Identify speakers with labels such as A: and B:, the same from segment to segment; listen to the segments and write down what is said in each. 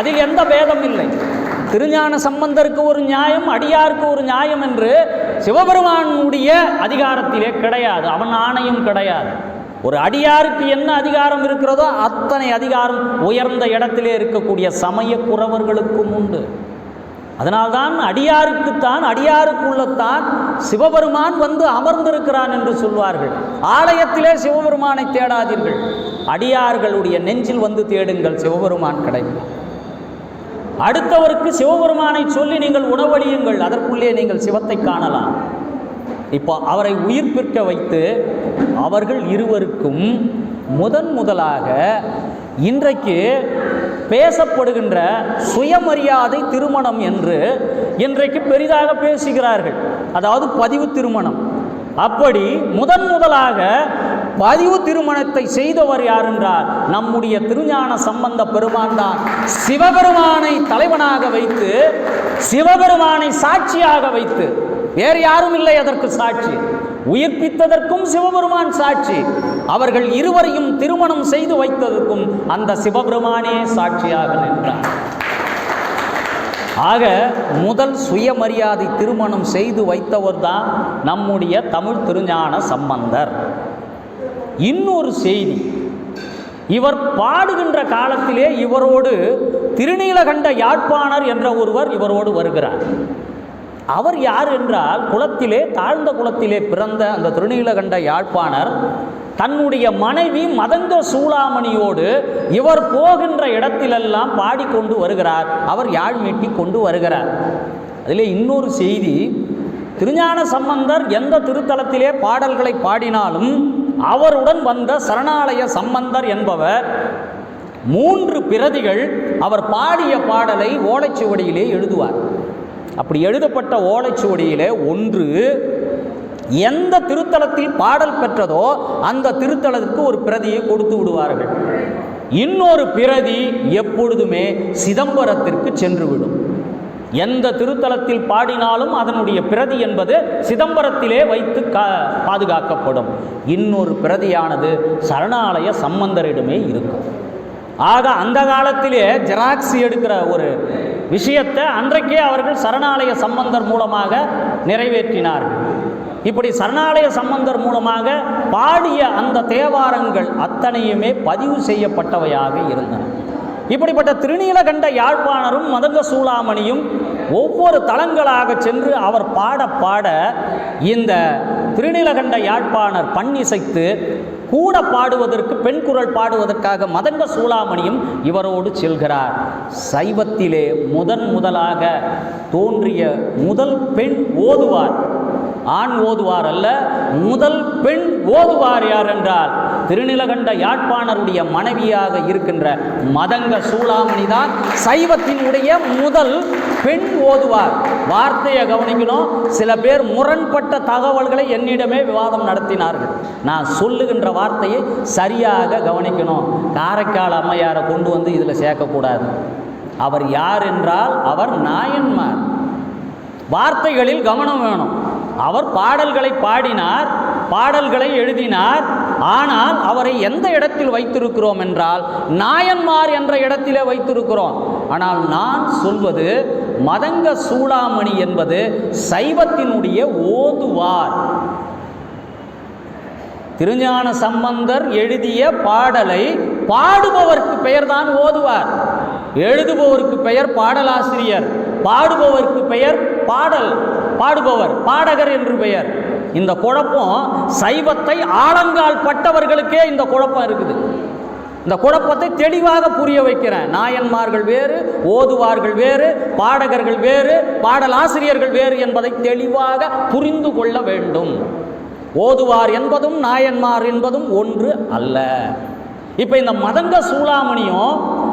A: அதில் எந்த பேதம் இல்லை. திருஞான சம்பந்தருக்கு ஒரு நியாயம், அடியாருக்கு ஒரு நியாயம் என்று சிவபெருமானுடைய அதிகாரத்திலே கிடையாது. அவன் ஆணையும் கிடையாது. ஒரு அடியாருக்கு என்ன அதிகாரம் இருக்கிறதோ அத்தனை அதிகாரம் உயர்ந்த இடத்திலே இருக்கக்கூடிய சமய குறவர்களுக்கும் உண்டு. அதனால்தான் அடியாருக்குத்தான், அடியாருக்குள்ளத்தான் சிவபெருமான் வந்து அமர்ந்திருக்கிறான் என்று சொல்வார்கள். ஆலயத்திலே சிவபெருமானை தேடாதீர்கள், அடியார்களுடைய நெஞ்சில் வந்து தேடுங்கள், சிவபெருமான் கிடைக்கும். அடுத்தவருக்கு சிவபெருமானை சொல்லி நீங்கள் உணவளியுங்கள், அதற்குள்ளே நீங்கள் சிவத்தை காணலாம். இப்போ அவரை உயிர்ப்பிற்க வைத்து அவர்கள் இருவருக்கும் முதலாக இன்றைக்கு பேசப்படுகின்ற சுயமரியாதை திருமணம் என்று இன்றைக்கு பெரிதாக பேசுகிறார்கள். அதாவது பதிவு திருமணம். அப்படி முதலாக பதிவு திருமணத்தை செய்தவர் யார் என்றால் நம்முடைய திருஞான சம்பந்த பெருமான் தான். சிவபெருமானை தலைவனாக வைத்து, சிவபெருமானை சாட்சியாக வைத்து, வேறு யாரும் இல்லை அதற்கு சாட்சி. உயிர்ப்பித்ததற்கும் சிவபெருமான் சாட்சி, அவர்கள் இருவரையும் திருமணம் செய்து வைத்ததற்கும் அந்த சிவபெருமானே சாட்சியாக நின்றார். ஆக முதல் சுயமரியாதை திருமணம் செய்து வைத்தவர் தான் நம்முடைய தமிழ் திருஞான சம்பந்தர். இன்னொரு செய்தி, இவர் பாடுகின்ற காலத்திலே இவரோடு திருநீலகண்ட யாழ்ப்பாணர் என்ற ஒருவர் இவரோடு வருகிறார். அவர் யார் என்றால், குலத்திலே, தாழ்ந்த குலத்திலே பிறந்த அந்த திருநீலகண்ட யாழ்ப்பாணர் தன்னுடைய மனைவி மதங்க சூளாமணியோடு இவர் போகின்ற இடத்திலெல்லாம் பாடிக்கொண்டு வருகிறார். அவர் யாழ் மீட்டி கொண்டு வருகிறார். அதிலே இன்னொரு செய்தி, திருஞான சம்பந்தர் எந்த திருத்தலத்திலே பாடல்களை பாடினாலும் அவருடன் வந்த சரணாலய சம்பந்தர் என்பவர் 3 பிரதிகள் அவர் பாடிய பாடலை ஓலைச்சுவடியிலே எழுதுவார். அப்படி எழுதப்பட்ட ஓலைச்சுவடியிலே ஒன்று எந்த திருத்தலத்தில் பாடல் பெற்றதோ அந்த திருத்தலத்திற்கு ஒரு பிரதியை கொடுத்து விடுவார்கள். இன்னொரு பிரதி எப்பொழுதுமே சிதம்பரத்திற்கு சென்றுவிடும். எந்த திருத்தலத்தில் பாடினாலும் அதனுடைய பிரதி என்பது சிதம்பரத்திலே வைத்து பாதுகாக்கப்படும். இன்னொரு பிரதியானது சரணாலய சம்பந்தரிடமே இருக்கும். ஆக அந்த காலத்திலே ஜெராக்ஸ் எடுக்கிற ஒரு விஷயத்தை அன்றைக்கே அவர்கள் சரணாலய சம்பந்தர் மூலமாக நிறைவேற்றினார்கள். இப்படி சரணாலய சம்பந்தர் மூலமாக பாடிய அந்த தேவாரங்கள் அத்தனையுமே பதிவு செய்யப்பட்டவையாக இருந்தன. இப்படிப்பட்ட திருநீலகண்ட யாழ்ப்பாணரும் மதங்க சூளாமணியும் ஒவ்வொரு தலங்களாக சென்று அவர் பாட பாட இந்த திருநீலகண்ட யாழ்ப்பாணர் பண்ணிசைத்து கூட பாடுவதற்கு, பெண் குரல் பாடுவதற்காக மதங்க சூளாமணியும் இவரோடு செல்கிறார். சைவத்திலே முதலாக தோன்றிய முதல் பெண் ஓதுவார், ஆண் ஓதுவார் அல்ல, முதல் பெண் ஓதுவார் யார் என்றால் திருநீலகண்ட யாழ்ப்பாணருடைய மனைவியாக இருக்கின்ற மதங்க சூளாமணி தான் சைவத்தினுடைய முதல் பெண் ஓதுவார். வார்த்தையை கவனிக்கணும். சில பேர் முரண்பட்ட தகவல்களை என்னிடமே விவாதம் நடத்தினார்கள். நான் சொல்லுகின்ற வார்த்தையை சரியாக கவனிக்கணும். காரைக்கால் அம்மையாரை கொண்டு வந்து இதில் சேர்க்கக்கூடாது. அவர் யார் என்றால் அவர் நாயன்மார். வார்த்தைகளில் கவனம் வேணும். அவர் பாடல்களை பாடினார், பாடல்களை எழுதினார். ஆனால் அவரை எந்த இடத்தில் வைத்திருக்கிறோம் என்றால் நாயன்மார் என்ற இடத்திலே வைத்திருக்கிறோம். ஆனால் நான் சொல்வது மதங்க சூளாமணி என்பது சைவத்தினுடைய ஓதுவார். திருஞான சம்பந்தர் எழுதிய பாடலை பாடுபவருக்கு பெயர்தான் ஓதுவார். எழுதுபவருக்கு பெயர் பாடலாசிரியர், பாடுபவருக்கு பெயர் பாடுபவர், பாடகர் என்று பெயர். இந்த குழப்பம் சைவத்தை ஆழங்கால் பட்டவர்களுக்கே இந்த குழப்பம் இருக்குது. இந்த குழப்பத்தை தெளிவாக புரிய வைக்கிறேன். நாயன்மார்கள் வேறு, ஓதுவார்கள் வேறு, பாடகர்கள் வேறு, பாடலாசிரியர்கள் வேறு என்பதை தெளிவாக புரிந்து கொள்ள வேண்டும். ஓதுவார் என்பதும் நாயன்மார் என்பதும் ஒன்று அல்ல. இப்போ இந்த மதங்க சூளாமணியும்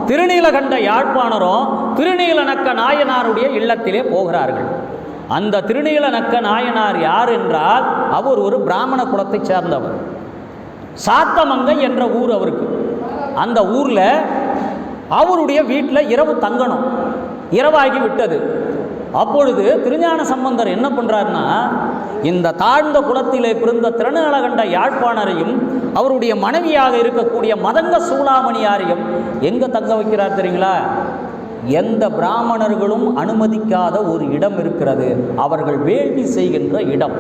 A: திருநீலகண்ட யாழ்ப்பாணரும் திருநீலநக்க நாயனாருடைய இல்லத்திலே போகிறார்கள். அந்த திருநீலநக்க நாயனார் யார் என்றால் அவர் ஒரு பிராமண குலத்தை சேர்ந்தவர். சாத்தமங்கை என்ற ஊர் அவருக்கு. அந்த ஊரில் அவருடைய வீட்டில் இரவு தங்கணும். இரவாகி விட்டது. அப்பொழுது திருஞான சம்பந்தர் என்ன பண்ணுறாருன்னா, இந்த தாழ்ந்த குலத்திலே பிறந்த திருநீலகண்ட யாழ்ப்பாணரையும் அவருடைய மனைவியாக இருக்கக்கூடிய மதங்க சூளாமணியாரையும் எங்கே தங்க வைக்கிறார் தெரியுங்களா? எந்த பிராமணர்களும் அனுமதிக்காத ஒரு இடம் இருக்கிறது. அவர்கள் வேள்வி செய்கின்ற இடம்.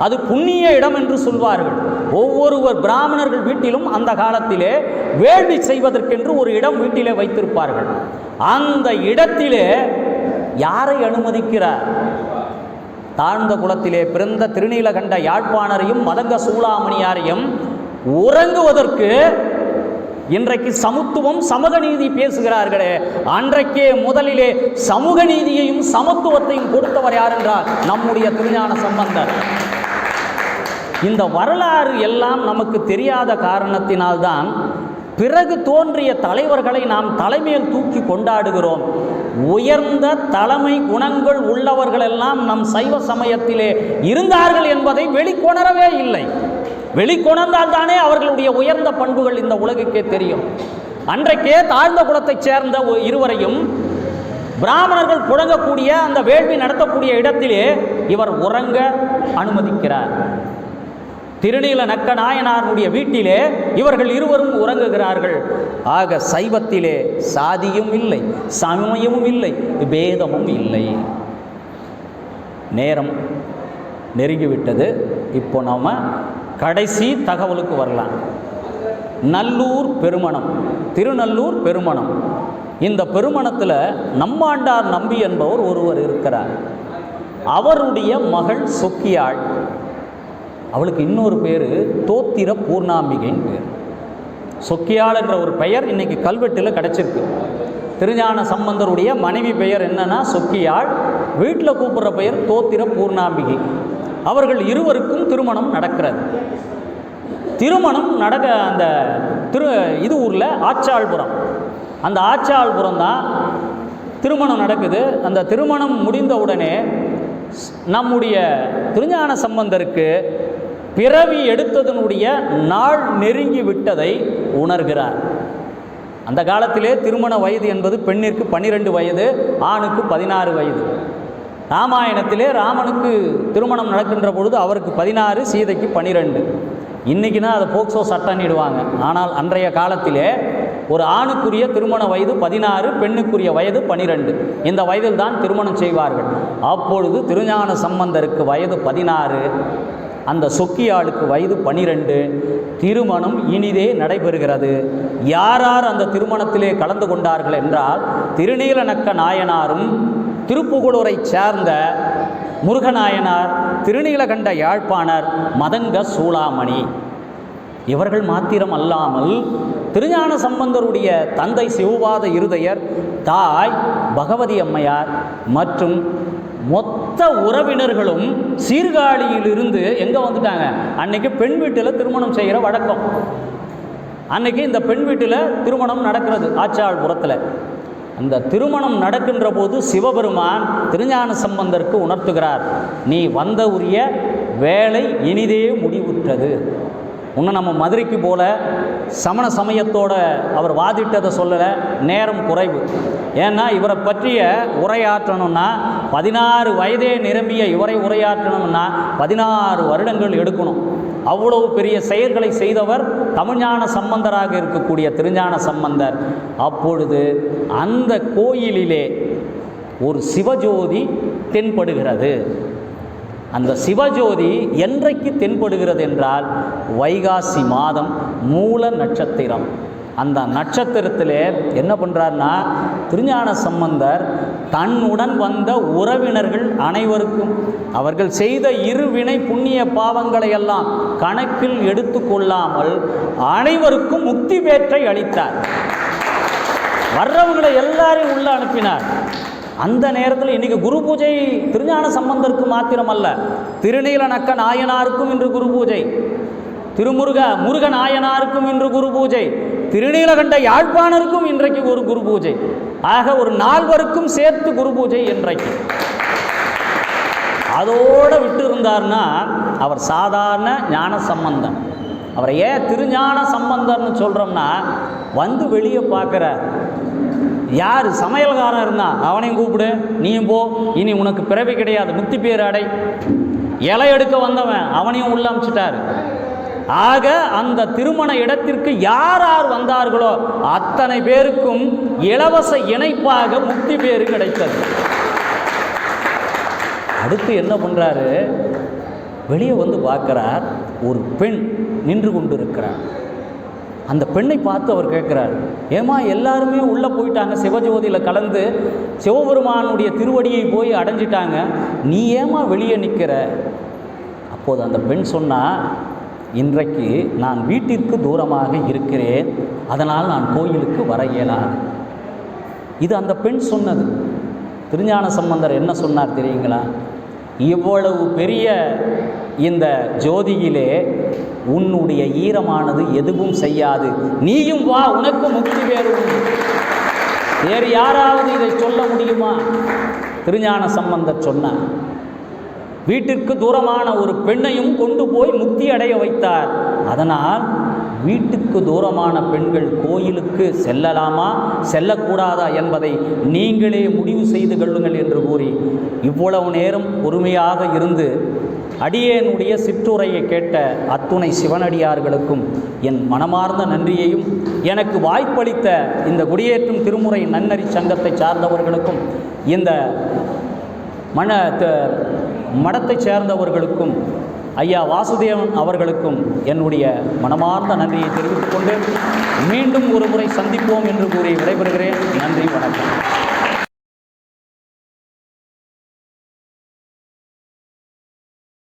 A: அது புண்ணிய இடம் என்று சொல்வார்கள். ஒவ்வொரு பிராமணர்கள் வீட்டிலும் அந்த காலத்திலே வேள்வி செய்வதற்கென்று ஒரு இடம் வீட்டிலே வைத்திருப்பார்கள். அந்த இடத்திலே யாரை அனுமதிக்கிறார்? தாழ்ந்த குலத்திலே பிறந்த திருநீலகண்ட யாழ்ப்பாணரையும் மதங்க சூளாமணியாரையும் உறங்குவதற்கு இன்றைக்கு சமத்துவம் சமூக நீதி பேசுகிறார்களே, அன்றைக்கே முதலிலே சமூக நீதியையும் சமத்துவத்தையும் கொடுத்தவர் யார் என்றால் நம்முடைய திருஞான சம்பந்தர். இந்த வரலாறு எல்லாம் நமக்கு தெரியாத காரணத்தினால்தான் பிறகு தோன்றிய தலைவர்களை நாம் தலைமையில் தூக்கி கொண்டாடுகிறோம். உயர்ந்த தலைமை குணங்கள் உள்ளவர்களெல்லாம் நம் சைவ சமயத்திலே இருந்தார்கள் என்பதை வெளிக்கொணரவே இல்லை. வெளிக்கொணர்ந்தால் தானே அவர்களுடைய உயர்ந்த பண்புகள் இந்த உலகுக்கே தெரியும். அன்றைக்கே தாழ்ந்த குலத்தைச் சேர்ந்த இருவரையும் பிராமணர்கள் புழங்கக்கூடிய அந்த வேள்வி நடத்தக்கூடிய இடத்திலே இவர் உறங்க அனுமதிக்கிறார். திருநீல நக்க நாயனாருடைய வீட்டிலே இவர்கள் இருவரும் உறங்குகிறார்கள். ஆக சைவத்திலே சாதியும் இல்லை, சமயமும் இல்லை, பேதமும் இல்லை. நேரம் நெருங்கிவிட்டது. இப்போ நாம் கடைசி தகவலுக்கு வரலாம். நல்லூர் பெருமணம், திருநல்லூர் பெருமணம். இந்த பெருமணத்தில் நம்மாண்டார் நம்பி என்பவர் ஒருவர் இருக்கிறார். அவருடைய மகள் சொக்கியாள். அவளுக்கு இன்னொரு பேர் தோத்திர பூர்ணாம்பிகைன்னு பேர். சொக்கியாள் என்ற ஒரு பெயர் இன்னைக்கு கல்வெட்டில் கிடச்சிருக்கு. திருஞான சம்பந்தருடைய மனைவி பெயர் என்னன்னா சொக்கியாள். வீட்டில் கூப்பிட்ற பெயர் தோத்திர பூர்ணாம்பிகை. அவர்கள் இருவருக்கும் திருமணம் நடக்கிறது. திருமணம் அந்த இது ஊரில் ஆச்சாள்புரம். அந்த ஆச்சாள்புரம் தான் திருமணம் நடக்குது. அந்த திருமணம் முடிந்தவுடனே நம்முடைய திருஞான சம்பந்தருக்கு பிறவி எடுத்ததனுடைய நாள் நெருங்கி விட்டதை உணர்கிறார். அந்த காலத்திலே திருமண வயது என்பது பெண்ணிற்கு 12 வயது, ஆணுக்கு 16 வயது. ராமாயணத்திலே ராமனுக்கு திருமணம் நடக்கின்ற பொழுது அவருக்கு 16, சீதைக்கு 12. இன்றைக்கினா அதை போக்சோ சட்டம்னிடுவாங்க. ஆனால் அன்றைய காலத்திலே ஒரு ஆணுக்குரிய திருமண வயது 16, பெண்ணுக்குரிய வயது 12. இந்த வயதில் தான் திருமணம் செய்வார்கள். அப்பொழுது திருஞான சம்பந்தருக்கு வயது 16, அந்த சொக்கியாளுக்கு வயது 12. திருமணம் இனிதே நடைபெறுகிறது. யார் அந்த திருமணத்திலே கலந்து கொண்டார்கள் என்றால் திருநீலநக்க நாயனாரும் திருப்புகலூரை சேர்ந்த முருகநாயனார், திருநீலகண்ட யாழ்ப்பாணர், மதங்க சூளாமணி. இவர்கள் மாத்திரம் அல்லாமல் திருஞான சம்பந்தருடைய தந்தை சிவபாத இருதயர், தாய் பகவதி அம்மையார் மற்றும் மொத்த உறவினர்களும் சீர்காழியிலிருந்து எங்கே வந்துட்டாங்க? அன்னைக்கு பெண் வீட்டில் திருமணம் செய்கிற வழக்கம். அன்னைக்கு இந்த பெண் வீட்டில் திருமணம் நடக்கிறது ஆச்சாள்புரத்தில். அந்த திருமணம் நடக்கின்ற போது சிவபெருமான் திருஞான சம்பந்தருக்கு உணர்த்துகிறார், நீ வந்த உரிய வேலை இனிதே முடிவுற்றது. இன்னும் நம்ம மதுரைக்கு போல சமண சமயத்தோடு அவர் வாதிட்டதை சொல்லலை, நேரம் குறைவு. ஏன்னா இவரை பற்றிய உரையாற்றணும்னா 16 வயதே நிரம்பிய இவரை உரையாற்றணும்னா 16 வருடங்கள் எடுக்கணும். அவ்வளவு பெரிய செயல்களை செய்தவர் தமிழ்ஞான சம்பந்தராக இருக்கக்கூடிய திருஞான சம்பந்தர். அப்பொழுது அந்த கோயிலிலே ஒரு சிவஜோதி தென்படுகிறது. அந்த சிவஜோதி என்றைக்கு தென்படுகிறது என்றால் வைகாசி மாதம் மூல நட்சத்திரம். அந்த நட்சத்திரத்திலே என்ன பண்ணுறாருன்னா திருஞான சம்பந்தர் தன்னுடன் வந்த உறவினர்கள் அனைவருக்கும் அவர்கள் செய்த இருவினை புண்ணிய பாவங்களை எல்லாம் கணக்கில் எடுத்துக்கொள்ளாமல் அனைவருக்கும் முக்தி பேற்றை அளித்தார். வர்றவங்களை எல்லாரையும் உள்ள அனுப்பினார். அந்த நேரத்தில் இன்றைக்கி குரு பூஜை திருஞான சம்பந்தருக்கு மாத்திரமல்ல, திருநீலநக்க நாயனாருக்கும் இன்று குரு பூஜை, முருக நாயனாருக்கும் இன்று குரு பூஜை, திருநீலகண்ட யாழ்ப்பாணருக்கும் இன்றைக்கு ஒரு குரு பூஜை. ஆக ஒரு 4வருக்கும் சேர்த்து குரு பூஜை இன்றைக்கு. அதோடு விட்டு இருந்தார்னா அவர் சாதாரண ஞான சம்பந்தன். அவரை ஏன் திருஞான சம்பந்தர்னு சொல்கிறோம்னா வந்து வெளியே பார்க்குறார். யார் சமையல்காரன் இருந்தான் அவனையும் கூப்பிடு, நீயும் போ, இனி உனக்கு பிறவி கிடையாது, முக்தி பேர் அடை. இலை எடுக்க வந்தவன் அவனையும் உள்ள அமிச்சிட்டார். ஆக அந்த திருமண இடத்திற்கு யார் யார் வந்தார்களோ அத்தனை பேருக்கும் இலவச இணைப்பாக முக்தி பேறு கிடைத்தது. அடுத்து என்ன பண்றாரு, வெளியே வந்து பார்க்கிறார், ஒரு பெண் நின்று கொண்டு இருக்கிறார். அந்த பெண்ணை பார்த்து அவர் கேட்கிறார், ஏமா எல்லாருமே உள்ளே போயிட்டாங்க, சிவஜோதியில் கலந்து சிவபெருமானுடைய திருவடியை போய் அடைஞ்சிட்டாங்க, நீ ஏமா வெளியே நிற்கிற? அப்போது அந்த பெண் சொன்னா, இன்றைக்கு நான் வீட்டிற்கு தூரமாக இருக்கிறேன், அதனால் நான் கோயிலுக்கு வர இயலாது. இது அந்த பெண் சொன்னது. திருஞான சம்பந்தர் என்ன சொன்னார் தெரியுங்களா? இவ்வளவு பெரிய இந்த ஜோதியிலே உன்னுடைய ஈரமானது எதுவும் செய்யாது, நீயும் வா, உனக்கு முக்தி பேறு. வேறு யாராவது இதை சொல்ல முடியுமா? திருஞான சம்பந்தர் சொன்னார். வீட்டிற்கு தூரமான ஒரு பெண்ணையும் கொண்டு போய் முக்தி அடைய வைத்தார். அதனால் வீட்டுக்கு தூரமான பெண்கள் கோயிலுக்கு செல்லலாமா செல்லக்கூடாதா என்பதை நீங்களே முடிவு செய்து கொள்ளுங்கள் என்று கூறி இவ்வளவு நேரம் பொறுமையாக இருந்து அடியேனுடைய சிற்றுரையை கேட்ட அத்துணை சிவனடியார்களுக்கும் என் மனமார்ந்த நன்றியையும், எனக்கு வாய்ப்பளித்த இந்த குடியேற்றும் திருமுறை நன்னறி சங்கத்தை சார்ந்தவர்களுக்கும் இந்த மடத்தைச் சேர்ந்தவர்களுக்கும் ஐயா வாசுதேவன் அவர்களுக்கும் என்னுடைய மனமார்ந்த நன்றியை தெரிவித்துக் கொண்டு மீண்டும் ஒரு முறை சந்திப்போம் என்று கூறி விடைபெறுகிறேன். நன்றி, வணக்கம்.